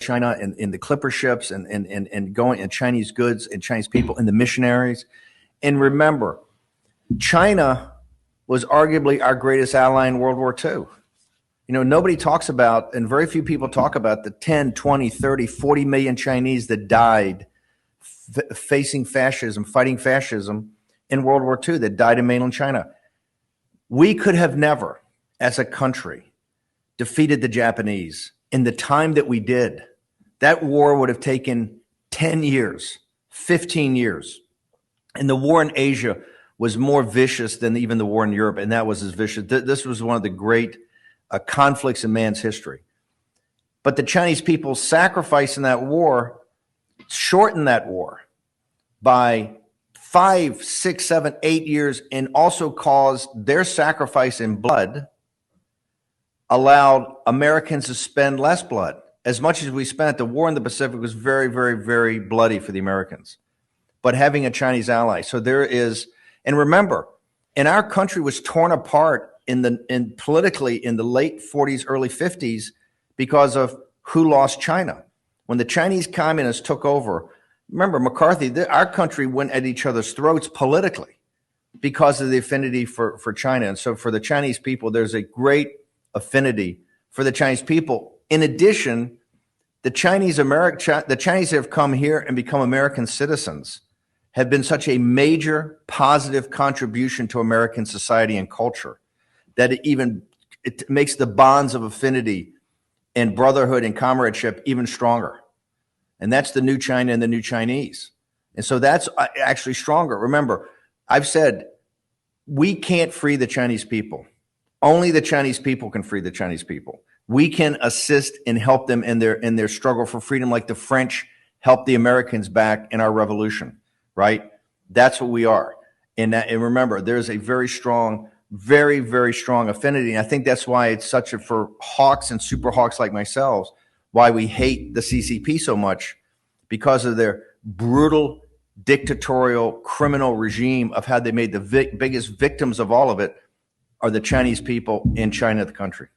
China in the clipper ships and going and Chinese goods and Chinese people and the missionaries. And remember, China was arguably our greatest ally in World War II. You know, nobody talks about, and very few people talk about the 10, 20, 30, 40 million Chinese that died facing fascism, fighting fascism in World War II, that died in mainland China. We could have never, as a country, defeated the Japanese in the time that we did. That war would have taken 10 years, 15 years. And the war in Asia was more vicious than even the war in Europe, and that was as vicious. This was one of the great conflicts in man's history. But the Chinese people's sacrifice in that war shortened that war by 5, 6, 7, 8 years, and also caused their sacrifice in blood allowed Americans to spend less blood. As much as we spent, the war in the Pacific was very, very, very bloody for the Americans. But having a Chinese ally, so there is, and remember, and our country was torn apart politically in the late 40s, early 50s because of who lost China. When the Chinese communists took over, remember McCarthy, our country went at each other's throats politically because of the affinity for China. And so for the Chinese people, there's a great affinity for the Chinese people. In addition, the Chinese that have come here and become American citizens have been such a major positive contribution to American society and culture that it makes the bonds of affinity and brotherhood and comradeship even stronger. And that's the new China and the new Chinese. And so that's actually stronger. Remember, I've said we can't free the Chinese people. Only the Chinese people can free the Chinese people. We can assist and help them in their struggle for freedom, like the French helped the Americans back in our revolution, right? That's what we are. And remember, there's a very strong, very, very strong affinity. And I think that's why it's such for hawks and super hawks like myself, why we hate the CCP so much, because of their brutal, dictatorial, criminal regime of how they made the biggest victims of all of it are the Chinese people in China, the country.